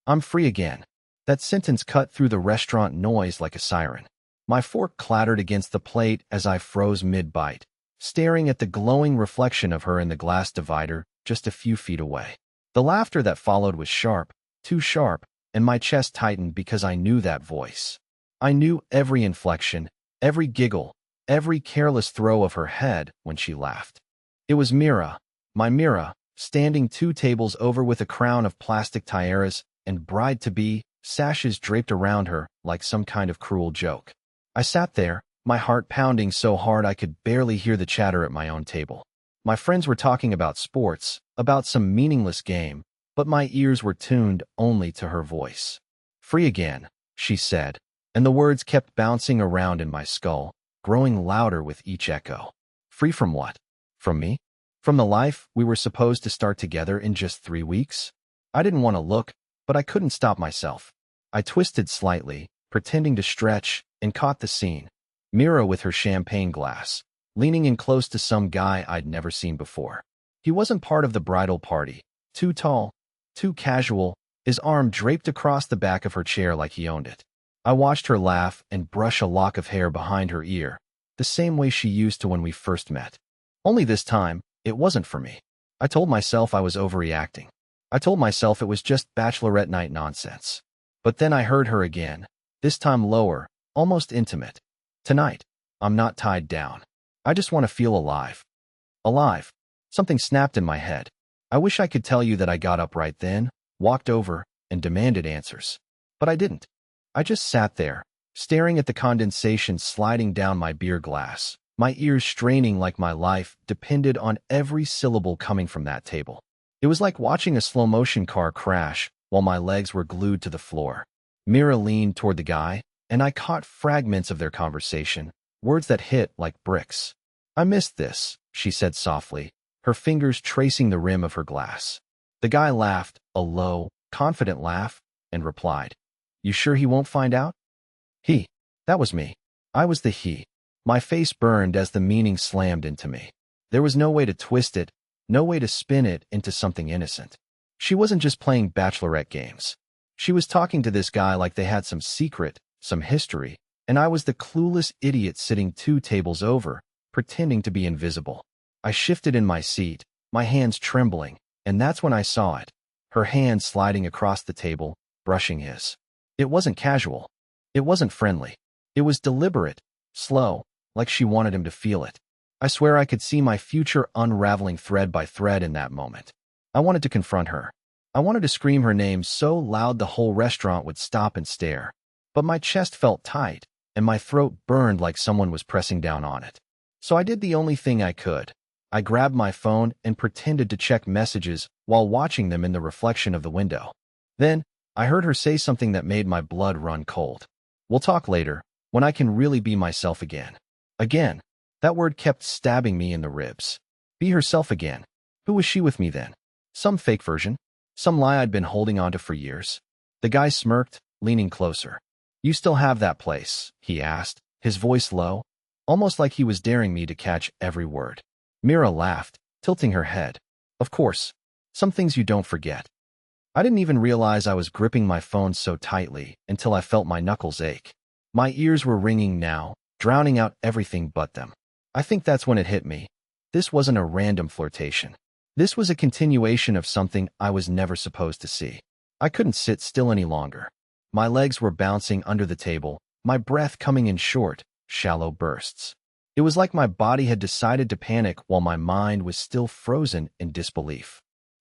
I'm free again. That sentence cut through the restaurant noise like a siren. My fork clattered against the plate as I froze mid-bite, staring at the glowing reflection of her in the glass divider just a few feet away. The laughter that followed was sharp, too sharp, and my chest tightened because I knew that voice. I knew every inflection, every giggle, every careless throw of her head when she laughed. It was Mira, my Mira, standing 2 tables over with a crown of plastic tiaras and bride-to-be sashes draped around her like some kind of cruel joke. I sat there, my heart pounding so hard I could barely hear the chatter at my own table. My friends were talking about sports, about some meaningless game, but my ears were tuned only to her voice. Free again, she said, and the words kept bouncing around in my skull, growing louder with each echo. Free from what? From me? From the life we were supposed to start together in just 3 weeks? I didn't want to look, but I couldn't stop myself. I twisted slightly, pretending to stretch, and caught the scene. Mira with her champagne glass, leaning in close to some guy I'd never seen before. He wasn't part of the bridal party. Too tall, too casual, his arm draped across the back of her chair like he owned it. I watched her laugh and brush a lock of hair behind her ear, the same way she used to when we first met. Only this time, it wasn't for me. I told myself I was overreacting. I told myself it was just Bachelorette night nonsense. But then I heard her again, this time lower, almost intimate. Tonight, I'm not tied down. I just want to feel alive. Alive. Something snapped in my head. I wish I could tell you that I got up right then, walked over, and demanded answers. But I didn't. I just sat there, staring at the condensation sliding down my beer glass, my ears straining like my life depended on every syllable coming from that table. It was like watching a slow-motion car crash while my legs were glued to the floor. Mira leaned toward the guy, and I caught fragments of their conversation, words that hit like bricks. I missed this, she said softly, her fingers tracing the rim of her glass. The guy laughed, a low, confident laugh, and replied, "You sure he won't find out?" He. That was me. I was the he. My face burned as the meaning slammed into me. There was no way to twist it, no way to spin it into something innocent. She wasn't just playing Bachelorette games. She was talking to this guy like they had some secret, some history, and I was the clueless idiot sitting 2 tables over, pretending to be invisible. I shifted in my seat, my hands trembling, and that's when I saw it. Her hand sliding across the table, brushing his. It wasn't casual. It wasn't friendly. It was deliberate, slow, like she wanted him to feel it. I swear I could see my future unraveling thread by thread in that moment. I wanted to confront her. I wanted to scream her name so loud the whole restaurant would stop and stare. But my chest felt tight, and my throat burned like someone was pressing down on it. So I did the only thing I could. I grabbed my phone and pretended to check messages while watching them in the reflection of the window. Then, I heard her say something that made my blood run cold. "We'll talk later, when I can really be myself again." Again. That word kept stabbing me in the ribs. Be herself again. Who was she with me then? Some fake version? Some lie I'd been holding onto for years? The guy smirked, leaning closer. "You still have that place?" he asked, his voice low, almost like he was daring me to catch every word. Mira laughed, tilting her head. "Of course. Some things you don't forget." I didn't even realize I was gripping my phone so tightly until I felt my knuckles ache. My ears were ringing now, drowning out everything but them. I think that's when it hit me. This wasn't a random flirtation. This was a continuation of something I was never supposed to see. I couldn't sit still any longer. My legs were bouncing under the table, my breath coming in short, shallow bursts. It was like my body had decided to panic while my mind was still frozen in disbelief.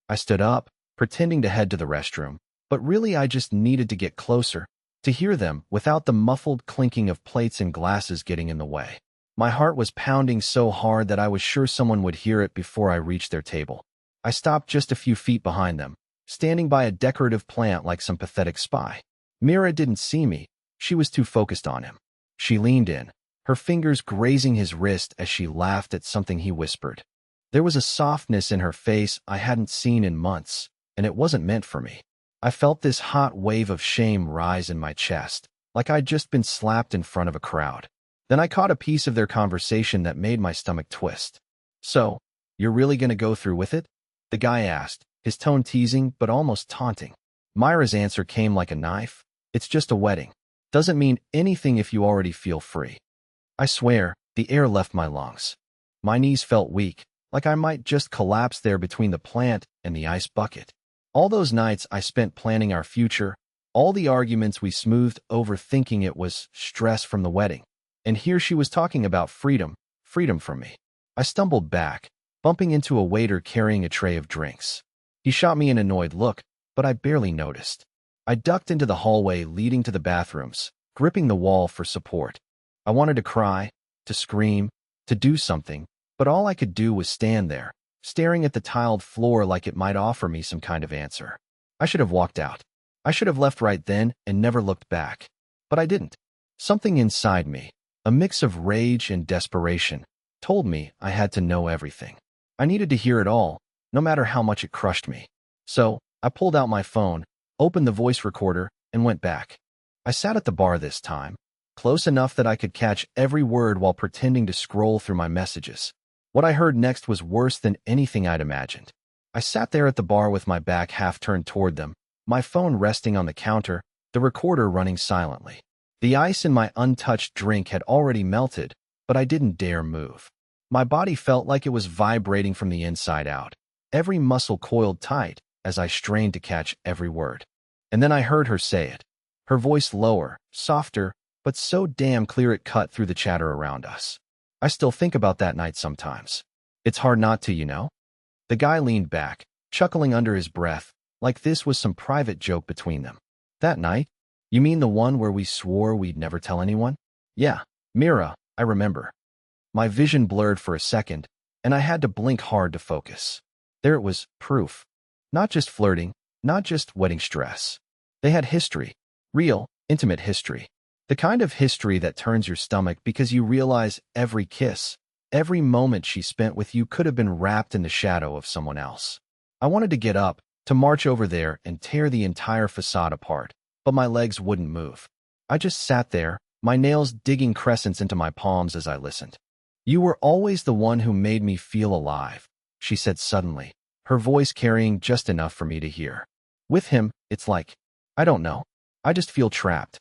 I stood up, pretending to head to the restroom, but really I just needed to get closer, to hear them without the muffled clinking of plates and glasses getting in the way. My heart was pounding so hard that I was sure someone would hear it before I reached their table. I stopped just a few feet behind them, standing by a decorative plant like some pathetic spy. Mira didn't see me. She was too focused on him. She leaned in, her fingers grazing his wrist as she laughed at something he whispered. There was a softness in her face I hadn't seen in months, and it wasn't meant for me. I felt this hot wave of shame rise in my chest, like I'd just been slapped in front of a crowd. Then I caught a piece of their conversation that made my stomach twist. "So, you're really going to go through with it?" the guy asked, his tone teasing but almost taunting. Myra's answer came like a knife. It's just a wedding. Doesn't mean anything if you already feel free. I swear, the air left my lungs. My knees felt weak, like I might just collapse there between the plant and the ice bucket. All those nights I spent planning our future, all the arguments we smoothed over thinking it was stress from the wedding. And here she was talking about freedom, freedom from me. I stumbled back, bumping into a waiter carrying a tray of drinks. He shot me an annoyed look, but I barely noticed. I ducked into the hallway leading to the bathrooms, gripping the wall for support. I wanted to cry, to scream, to do something, but all I could do was stand there, staring at the tiled floor like it might offer me some kind of answer. I should have walked out. I should have left right then and never looked back. But I didn't. Something inside me, a mix of rage and desperation, told me I had to know everything. I needed to hear it all, no matter how much it crushed me. So, I pulled out my phone, opened the voice recorder, and went back. I sat at the bar this time, close enough that I could catch every word while pretending to scroll through my messages. What I heard next was worse than anything I'd imagined. I sat there at the bar with my back half turned toward them, my phone resting on the counter, the recorder running silently. The ice in my untouched drink had already melted, but I didn't dare move. My body felt like it was vibrating from the inside out, every muscle coiled tight as I strained to catch every word. And then I heard her say it, her voice lower, softer, but so damn clear it cut through the chatter around us. I still think about that night sometimes. It's hard not to, you know? The guy leaned back, chuckling under his breath, like this was some private joke between them. That night? You mean the one where we swore we'd never tell anyone? Yeah, Mira, I remember. My vision blurred for a second, and I had to blink hard to focus. There it was, proof. Not just flirting, not just wedding stress. They had history. Real, intimate history. The kind of history that turns your stomach because you realize every kiss, every moment she spent with you could have been wrapped in the shadow of someone else. I wanted to get up, to march over there and tear the entire facade apart, but my legs wouldn't move. I just sat there, my nails digging crescents into my palms as I listened. You were always the one who made me feel alive, she said suddenly, her voice carrying just enough for me to hear. With him, it's like, I don't know, I just feel trapped.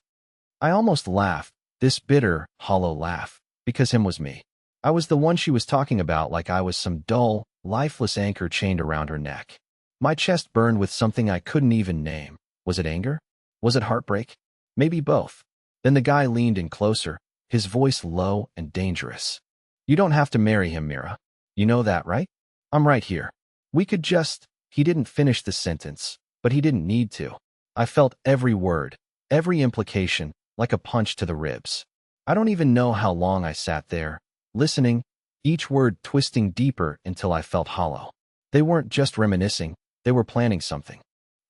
I almost laughed, this bitter, hollow laugh, because him was me. I was the one she was talking about like I was some dull, lifeless anchor chained around her neck. My chest burned with something I couldn't even name. Was it anger? Was it heartbreak? Maybe both. Then the guy leaned in closer, his voice low and dangerous. You don't have to marry him, Mira. You know that, right? I'm right here. We could just... He didn't finish the sentence, but he didn't need to. I felt every word, every implication, like a punch to the ribs. I don't even know how long I sat there, listening, each word twisting deeper until I felt hollow. They weren't just reminiscing, they were planning something.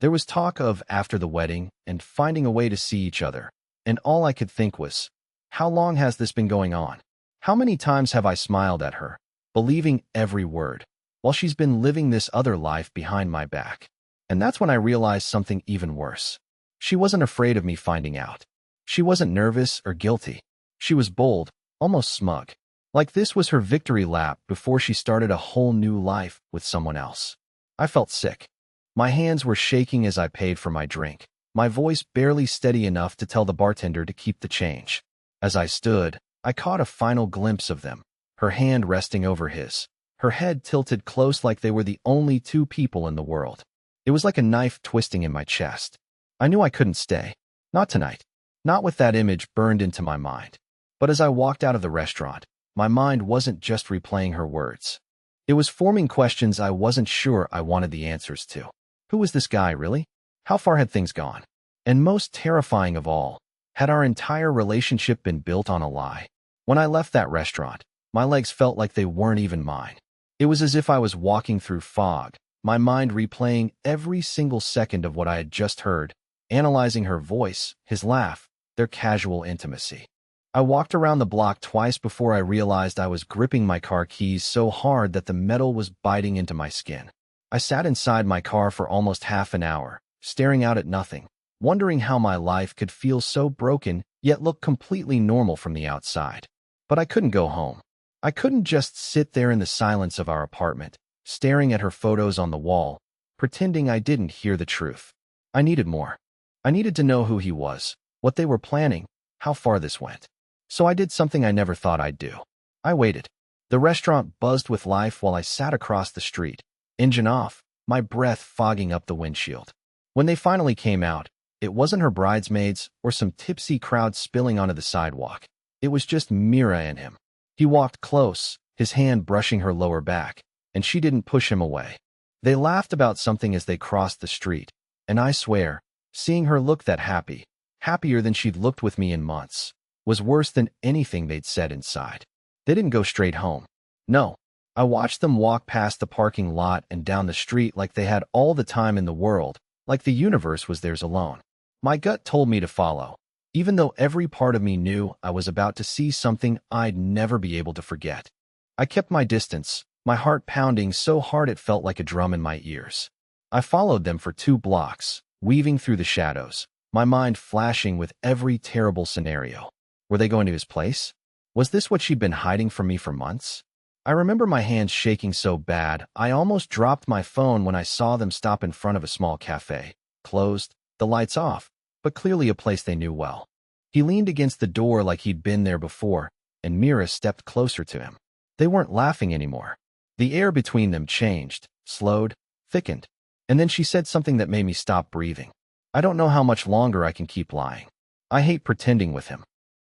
There was talk of after the wedding and finding a way to see each other, and all I could think was, how long has this been going on? How many times have I smiled at her, believing every word, while she's been living this other life behind my back? And that's when I realized something even worse. She wasn't afraid of me finding out. She wasn't nervous or guilty. She was bold, almost smug. Like this was her victory lap before she started a whole new life with someone else. I felt sick. My hands were shaking as I paid for my drink, my voice barely steady enough to tell the bartender to keep the change. As I stood, I caught a final glimpse of them, her hand resting over his, her head tilted close like they were the only two people in the world. It was like a knife twisting in my chest. I knew I couldn't stay. Not tonight. Not with that image burned into my mind. But as I walked out of the restaurant, my mind wasn't just replaying her words. It was forming questions I wasn't sure I wanted the answers to. Who was this guy, really? How far had things gone? And most terrifying of all, had our entire relationship been built on a lie? When I left that restaurant, my legs felt like they weren't even mine. It was as if I was walking through fog, my mind replaying every single second of what I had just heard, analyzing her voice, his laugh, their casual intimacy. I walked around the block twice before I realized I was gripping my car keys so hard that the metal was biting into my skin. I sat inside my car for almost half an hour, staring out at nothing, wondering how my life could feel so broken yet look completely normal from the outside. But I couldn't go home. I couldn't just sit there in the silence of our apartment, staring at her photos on the wall, pretending I didn't hear the truth. I needed more. I needed to know who he was, what they were planning, how far this went. So I did something I never thought I'd do. I waited. The restaurant buzzed with life while I sat across the street, engine off, my breath fogging up the windshield. When they finally came out, it wasn't her bridesmaids or some tipsy crowd spilling onto the sidewalk. It was just Mira and him. He walked close, his hand brushing her lower back, and she didn't push him away. They laughed about something as they crossed the street, and I swear, seeing her look that happy, happier than she'd looked with me in months, was worse than anything they'd said inside. They didn't go straight home. No. I watched them walk past the parking lot and down the street like they had all the time in the world, like the universe was theirs alone. My gut told me to follow, even though every part of me knew I was about to see something I'd never be able to forget. I kept my distance, my heart pounding so hard it felt like a drum in my ears. I followed them for 2 blocks, weaving through the shadows, my mind flashing with every terrible scenario. Were they going to his place? Was this what she'd been hiding from me for months? I remember my hands shaking so bad, I almost dropped my phone when I saw them stop in front of a small cafe. Closed, the lights off, but clearly a place they knew well. He leaned against the door like he'd been there before, and Mira stepped closer to him. They weren't laughing anymore. The air between them changed, slowed, thickened, and then she said something that made me stop breathing. I don't know how much longer I can keep lying. I hate pretending with him.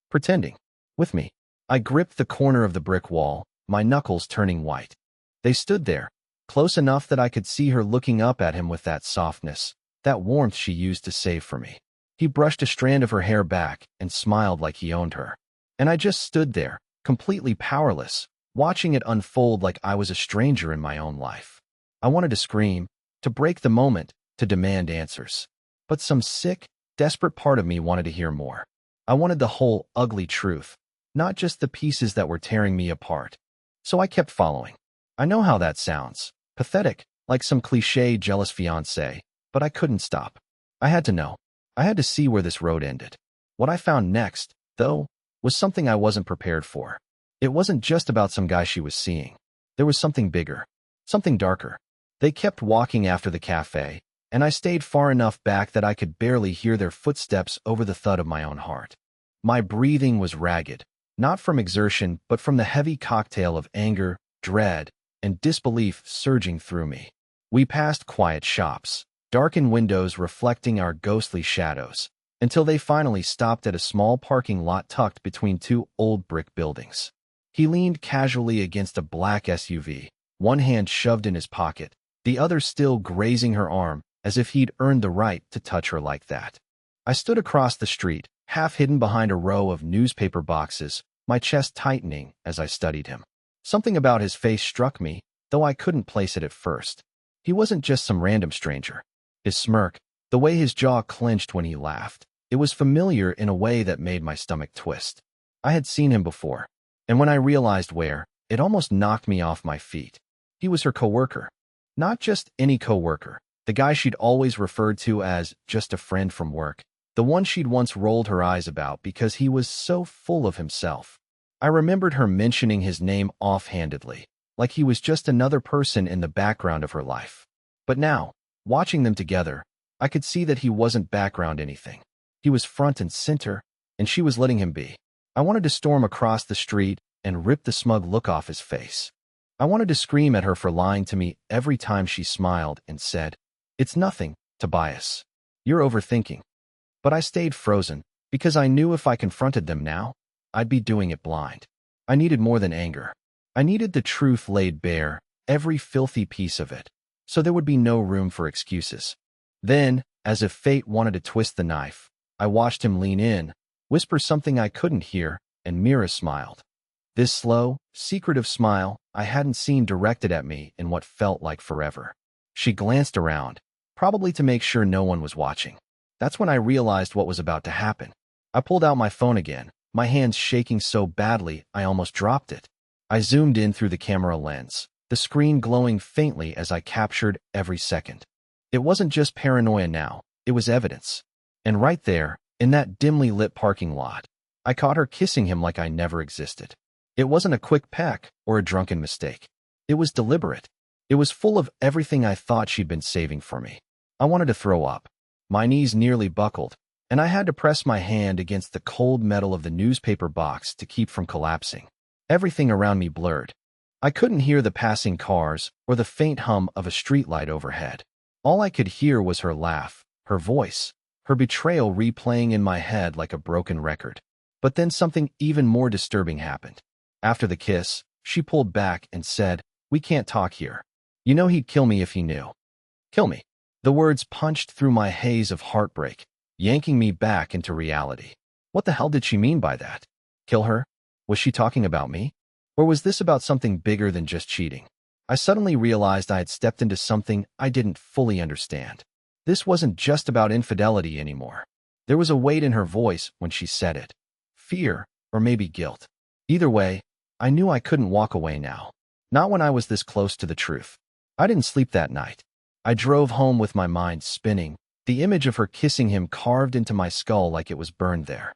Pretending. With me. I gripped the corner of the brick wall, my knuckles turning white. They stood there, close enough that I could see her looking up at him with that softness, that warmth she used to save for me. He brushed a strand of her hair back and smiled like he owned her. And I just stood there, completely powerless, watching it unfold like I was a stranger in my own life. I wanted to scream, to break the moment, to demand answers. But some sick, desperate part of me wanted to hear more. I wanted the whole ugly truth, not just the pieces that were tearing me apart. So I kept following. I know how that sounds. Pathetic, like some cliché jealous fiancé, but I couldn't stop. I had to know. I had to see where this road ended. What I found next, though, was something I wasn't prepared for. It wasn't just about some guy she was seeing. There was something bigger, something darker. They kept walking after the cafe, and I stayed far enough back that I could barely hear their footsteps over the thud of my own heart. My breathing was ragged, not from exertion, but from the heavy cocktail of anger, dread, and disbelief surging through me. We passed quiet shops, darkened windows reflecting our ghostly shadows, until they finally stopped at a small parking lot tucked between 2 old brick buildings. He leaned casually against a black SUV, one hand shoved in his pocket, the other still grazing her arm, as if he'd earned the right to touch her like that. I stood across the street, half hidden behind a row of newspaper boxes, my chest tightening as I studied him. Something about his face struck me, though I couldn't place it at first. He wasn't just some random stranger. His smirk, the way his jaw clenched when he laughed, it was familiar in a way that made my stomach twist. I had seen him before, and when I realized where, it almost knocked me off my feet. He was her coworker. Not just any coworker, the guy she'd always referred to as just a friend from work, the one she'd once rolled her eyes about because he was so full of himself. I remembered her mentioning his name offhandedly, like he was just another person in the background of her life. But now, watching them together, I could see that he wasn't background anything. He was front and center, and she was letting him be. I wanted to storm across the street and rip the smug look off his face. I wanted to scream at her for lying to me every time she smiled and said, "It's nothing, Tobias. You're overthinking." But I stayed frozen, because I knew if I confronted them now, I'd be doing it blind. I needed more than anger. I needed the truth laid bare, every filthy piece of it, so there would be no room for excuses. Then, as if fate wanted to twist the knife, I watched him lean in, whisper something I couldn't hear, and Mira smiled. This slow, secretive smile I hadn't seen directed at me in what felt like forever. She glanced around, probably to make sure no one was watching. That's when I realized what was about to happen. I pulled out my phone again, my hands shaking so badly I almost dropped it. I zoomed in through the camera lens, the screen glowing faintly as I captured every second. It wasn't just paranoia now, it was evidence. And right there, in that dimly lit parking lot, I caught her kissing him like I never existed. It wasn't a quick peck or a drunken mistake. It was deliberate. It was full of everything I thought she'd been saving for me. I wanted to throw up. My knees nearly buckled, and I had to press my hand against the cold metal of the newspaper box to keep from collapsing. Everything around me blurred. I couldn't hear the passing cars or the faint hum of a streetlight overhead. All I could hear was her laugh, her voice, her betrayal replaying in my head like a broken record. But then something even more disturbing happened. After the kiss, she pulled back and said, "We can't talk here. You know he'd kill me if he knew." Kill me. The words punched through my haze of heartbreak, yanking me back into reality. What the hell did she mean by that? Kill her? Was she talking about me? Or was this about something bigger than just cheating? I suddenly realized I had stepped into something I didn't fully understand. This wasn't just about infidelity anymore. There was a weight in her voice when she said it. Fear, or maybe guilt. Either way, I knew I couldn't walk away now. Not when I was this close to the truth. I didn't sleep that night. I drove home with my mind spinning, the image of her kissing him carved into my skull like it was burned there.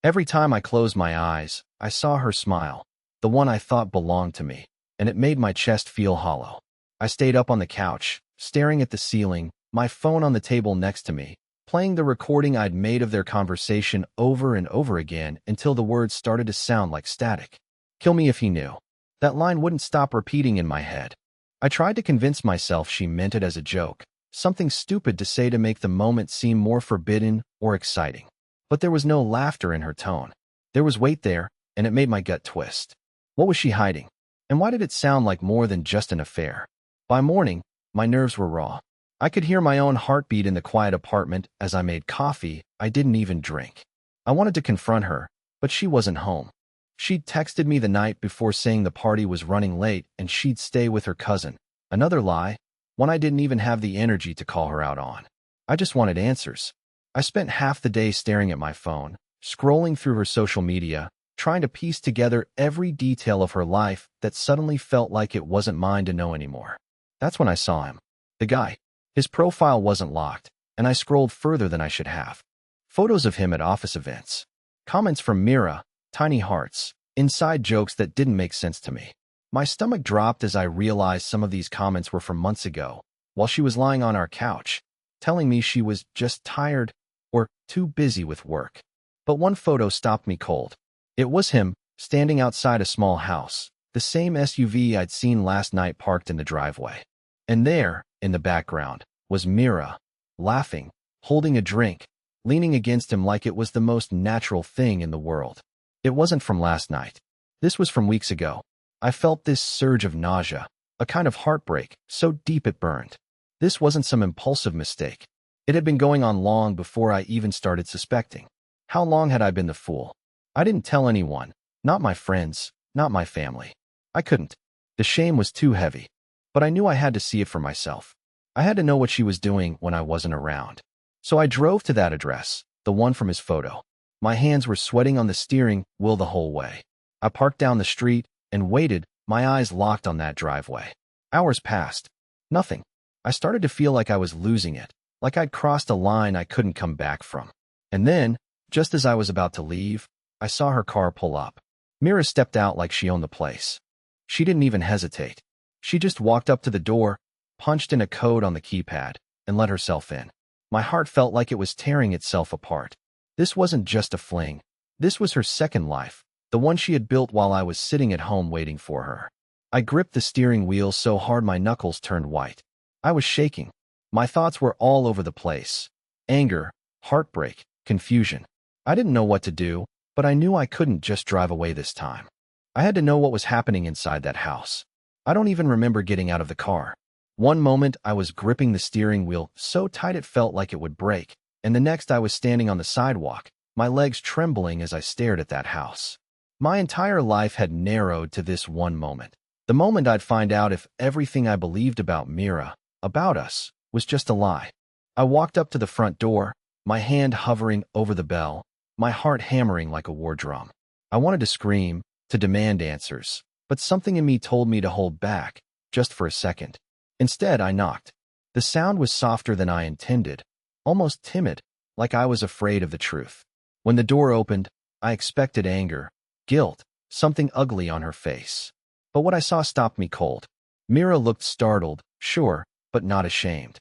Every time I closed my eyes, I saw her smile, the one I thought belonged to me, and it made my chest feel hollow. I stayed up on the couch, staring at the ceiling, my phone on the table next to me, playing the recording I'd made of their conversation over and over again until the words started to sound like static. Kill me if he knew. That line wouldn't stop repeating in my head. I tried to convince myself she meant it as a joke, something stupid to say to make the moment seem more forbidden or exciting. But there was no laughter in her tone. There was weight there, and it made my gut twist. What was she hiding? And why did it sound like more than just an affair? By morning, my nerves were raw. I could hear my own heartbeat in the quiet apartment as I made coffee I didn't even drink. I wanted to confront her, but she wasn't home. She'd texted me the night before saying the party was running late and she'd stay with her cousin. Another lie, one I didn't even have the energy to call her out on. I just wanted answers. I spent half the day staring at my phone, scrolling through her social media, trying to piece together every detail of her life that suddenly felt like it wasn't mine to know anymore. That's when I saw him. The guy. His profile wasn't locked, and I scrolled further than I should have. Photos of him at office events. Comments from Mira, tiny hearts, inside jokes that didn't make sense to me. My stomach dropped as I realized some of these comments were from months ago, while she was lying on our couch, telling me she was just tired or too busy with work. But one photo stopped me cold. It was him, standing outside a small house, the same SUV I'd seen last night parked in the driveway. And there, in the background, was Mira, laughing, holding a drink, leaning against him like it was the most natural thing in the world. It wasn't from last night. This was from weeks ago. I felt this surge of nausea, a kind of heartbreak, so deep it burned. This wasn't some impulsive mistake. It had been going on long before I even started suspecting. How long had I been the fool? I didn't tell anyone, not my friends, not my family. I couldn't. The shame was too heavy. But I knew I had to see it for myself. I had to know what she was doing when I wasn't around. So I drove to that address, the one from his photo. My hands were sweating on the steering wheel the whole way. I parked down the street and waited, my eyes locked on that driveway. Hours passed. Nothing. I started to feel like I was losing it, like I'd crossed a line I couldn't come back from. And then, just as I was about to leave, I saw her car pull up. Mira stepped out like she owned the place. She didn't even hesitate. She just walked up to the door, punched in a code on the keypad, and let herself in. My heart felt like it was tearing itself apart. This wasn't just a fling. This was her second life, the one she had built while I was sitting at home waiting for her. I gripped the steering wheel so hard my knuckles turned white. I was shaking. My thoughts were all over the place. Anger, heartbreak, confusion. I didn't know what to do, but I knew I couldn't just drive away this time. I had to know what was happening inside that house. I don't even remember getting out of the car. One moment I was gripping the steering wheel so tight it felt like it would break, and the next I was standing on the sidewalk, my legs trembling as I stared at that house. My entire life had narrowed to this one moment. The moment I'd find out if everything I believed about Mira, about us, was just a lie. I walked up to the front door, my hand hovering over the bell, my heart hammering like a war drum. I wanted to scream, to demand answers, but something in me told me to hold back, just for a second. Instead, I knocked. The sound was softer than I intended, almost timid, like I was afraid of the truth. When the door opened, I expected anger, guilt, something ugly on her face. But what I saw stopped me cold. Mira looked startled, sure, but not ashamed.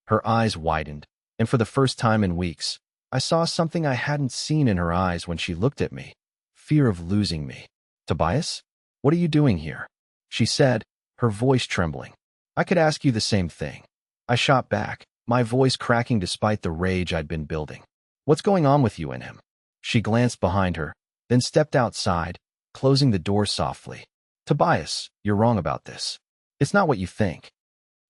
Her eyes widened, And for the first time in weeks, I saw something I hadn't seen in her eyes when she looked at me. Fear of losing me. Tobias? What are you doing here? She said, her voice trembling. I could ask you the same thing. I shot back, my voice cracking despite the rage I'd been building. What's going on with you and him? She glanced behind her, then stepped outside, closing the door softly. Tobias, you're wrong about this. It's not what you think.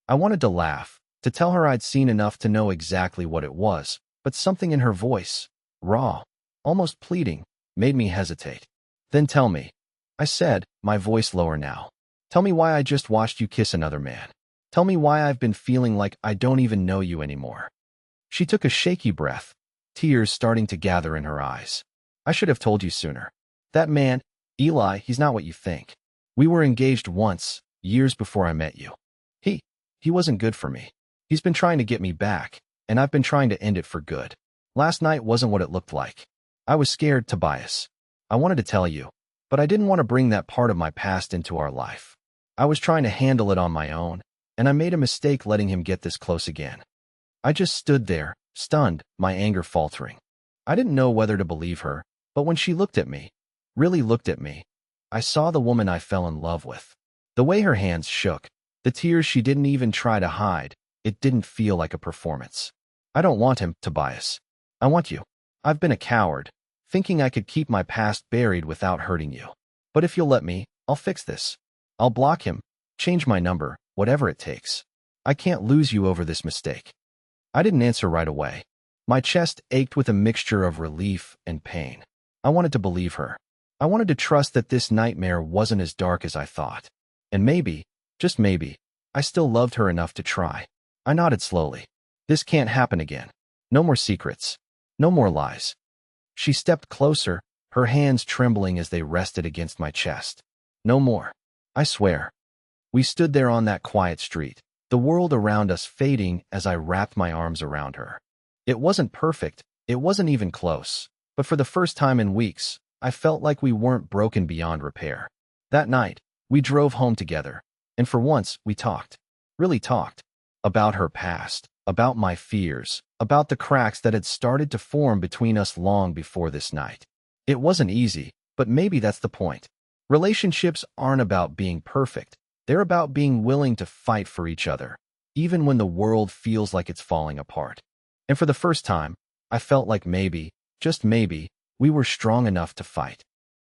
I wanted to laugh, to tell her I'd seen enough to know exactly what it was, but something in her voice, raw, almost pleading, made me hesitate. Then tell me, I said, my voice lower now. Tell me why I just watched you kiss another man. Tell me why I've been feeling like I don't even know you anymore. She took a shaky breath, tears starting to gather in her eyes. I should have told you sooner. That man, Eli, he's not what you think. We were engaged once, years before I met you. He wasn't good for me. He's been trying to get me back, and I've been trying to end it for good. Last night wasn't what it looked like. I was scared, Tobias. I wanted to tell you, but I didn't want to bring that part of my past into our life. I was trying to handle it on my own, and I made a mistake letting him get this close again. I just stood there, stunned, my anger faltering. I didn't know whether to believe her, but when she looked at me, really looked at me, I saw the woman I fell in love with. The way her hands shook, the tears she didn't even try to hide, it didn't feel like a performance. I don't want him, Tobias. I want you. I've been a coward, thinking I could keep my past buried without hurting you. But if you'll let me, I'll fix this. I'll block him, change my number, whatever it takes. I can't lose you over this mistake. I didn't answer right away. My chest ached with a mixture of relief and pain. I wanted to believe her. I wanted to trust that this nightmare wasn't as dark as I thought. And maybe, just maybe, I still loved her enough to try. I nodded slowly. This can't happen again. No more secrets. No more lies. She stepped closer, her hands trembling as they rested against my chest. No more. I swear. We stood there on that quiet street, the world around us fading as I wrapped my arms around her. It wasn't perfect, it wasn't even close, but for the first time in weeks, I felt like we weren't broken beyond repair. That night, we drove home together, and for once, we talked. Really talked. About her past, about my fears, about the cracks that had started to form between us long before this night. It wasn't easy, but maybe that's the point. Relationships aren't about being perfect. They're about being willing to fight for each other, even when the world feels like it's falling apart. And for the first time, I felt like maybe, just maybe, we were strong enough to fight.